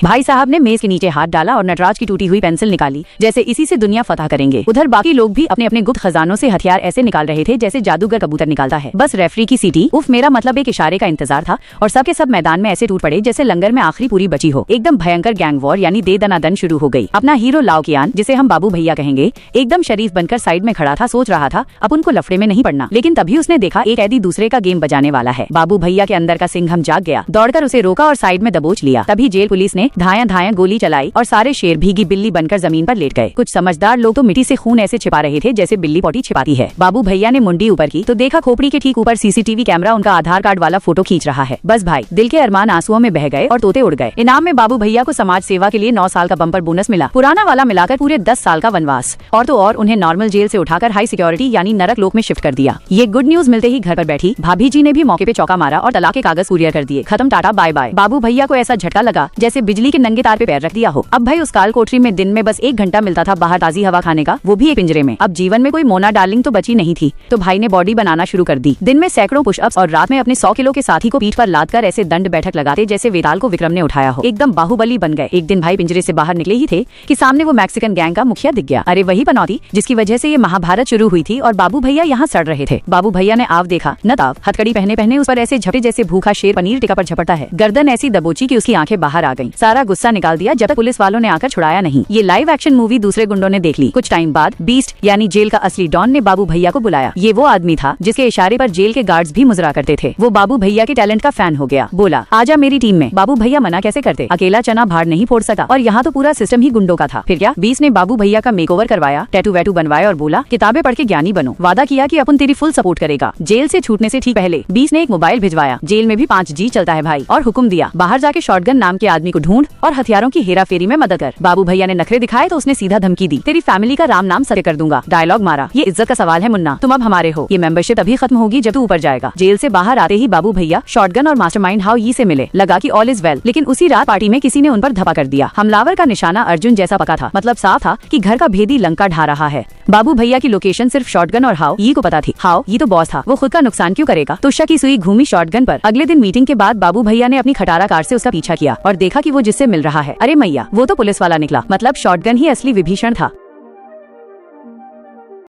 भाई साहब ने मेज के नीचे हाथ डाला और नटराज की टूटी हुई पेंसिल निकाली, जैसे इसी से दुनिया फतह करेंगे। उधर बाकी लोग भी अपने अपने गुप्त खजानों से हथियार ऐसे निकाल रहे थे जैसे जादूगर कबूतर निकालता है। बस रेफरी की सीटी, उफ मेरा मतलब एक इशारे का इंतजार था और सबके सब मैदान में ऐसे टूट पड़े जैसे लंगर में आखिरी पूरी बची हो। एकदम भयंकर गैंग वॉर यानी दे दनादन शुरू हो गई। अपना हीरो लाओ कियान, जिसे हम बाबू भैया कहेंगे, एकदम शरीफ बनकर साइड में खड़ा था। सोच रहा था अब उनको लफड़े में नहीं पड़ना, लेकिन तभी उसने देखा एक कैदी दूसरे का गेम बजाने वाला है। बाबू भैया के अंदर का सिंघम जाग गया, दौड़कर उसे रोका और साइड में दबोच लिया। तभी जेल पुलिस ने धाया धाया गोली चलाई और सारे शेर भीगी बिल्ली बनकर जमीन पर लेट गए। कुछ समझदार लोग तो मिट्टी से खून ऐसे छिपा रहे थे जैसे बिल्ली पोटी छिपाती है। बाबू भैया ने मुंडी ऊपर की तो देखा खोपड़ी के ठीक ऊपर सीसीटीवी कैमरा उनका आधार कार्ड वाला फोटो खींच रहा है। बस भाई, दिल के अरमान आंसुओं में बह गए और तोते उड़ गए। इनाम में बाबू भैया को समाज सेवा के लिए 9 साल का बम्पर बोनस मिला, पुराना वाला मिलाकर पूरे 10 साल का वनवास। और तो और उन्हें नॉर्मल जेल से उठाकर हाई सिक्योरिटी यानी नरक लोक में शिफ्ट कर दिया। ये गुड न्यूज मिलते ही घर पर बैठी भाभी जी ने भी मौके पे चौका मारा और तलाक के कागज कुरियर कर दिए। खत्म, टाटा बाय बाय। बाबू भैया को ऐसा झटका लगा जैसे बिजली के नंगे तार पे पैर रख दिया हो। अब भाई उस काल कोठरी में दिन में बस 1 घंटा मिलता था बाहर ताजी हवा खाने का, वो भी एक पिंजरे में। अब जीवन में कोई मोना डार्लिंग तो बची नहीं थी, तो भाई ने बॉडी बनाना शुरू कर दी। दिन में सैकड़ों पुशअप्स और रात में अपने 100 किलो के साथी को पीठ पर लादकर ऐसे दंड बैठक लगाते जैसे वेताल को विक्रम ने उठाया हो। एकदम बाहुबली बन गए। एक दिन भाई पिंजरे से बाहर निकले ही थे कि सामने वो मैक्सिकन गैंग का मुखिया दिख गया। अरे वही पनौती जिसकी वजह से ये महाभारत शुरू हुई थी और बाबू भैया यहाँ सड़ रहे थे। बाबू भैया ने आव देखा न ताव, हथकड़ी पहने पहने उस पर ऐसे झपटे जैसे भूखा शेर पनीर टिक्का पर झपटता है। गर्दन ऐसी दबोची कि उसकी आंखें बाहर आ गईं। सारा गुस्सा निकाल दिया जब तक पुलिस वालों ने आकर छुड़ाया नहीं। ये लाइव एक्शन मूवी दूसरे गुंडों ने देख ली। कुछ टाइम बाद बीस्ट यानी जेल का असली डॉन ने बाबू भैया को बुलाया। ये वो आदमी था जिसके इशारे पर जेल के गार्ड्स भी मुजरा करते थे। वो बाबू भैया के टैलेंट का फैन हो गया, बोला आजा मेरी टीम में। बाबू भैया मना कैसे करते, अकेला चना भाड़ नहीं फोड़ सका और यहाँ तो पूरा सिस्टम ही गुंडों का था। फिर क्या, बीस ने बाबू भैया का मेकओवर करवाया, टैटू वैटू बनवाया और बोला किताबें पढ़ के ज्ञानी बनो। वादा किया कि अपन तेरी फुल सपोर्ट करेगा। जेल से छूटने से ठीक पहले बीस ने एक मोबाइल भिजवाया। जेल में भी 5G चलता है भाई, और हुक्म दिया बाहर जाके शॉटगन नाम के आदमी को ढूंढ और हथियारों की हेरा फेरी में मदद कर। बाबू भैया ने नखरे दिखाए तो उसने सीधा धमकी दी, तेरी फैमिली का राम नाम सत्य कर दूंगा। डायलॉग मारा, ये इज्जत का सवाल है मुन्ना, तुम अब हमारे हो। ये मेंबरशिप तभी खत्म होगी जब तू ऊपर जाएगा। जेल से बाहर आते ही बाबू भैया शॉटगन और मास्टरमाइंड हाउ यी से मिले। लगा कि ऑल इज वेल, लेकिन उसी रात पार्टी में किसी ने उन पर धपा कर दिया। हमलावर का निशाना अर्जुन जैसा पका था, मतलब साफ था कि घर का भेदी लंका ढा रहा है। बाबू भैया की लोकेशन सिर्फ शॉटगन और हाउ यी को पता थी। हाउ यी तो बॉस था, वो खुद का नुकसान क्यों करेगा। तुषा की सुई घूमी शॉटगन पर। अगले दिन मीटिंग के बाद बाबू भैया ने अपनी खटारा कार से उसका पीछा किया और देखा कि वो जिससे मिल रहा है, अरे मैया वो तो पुलिस वाला निकला। मतलब शॉटगन ही असली विभीषण था।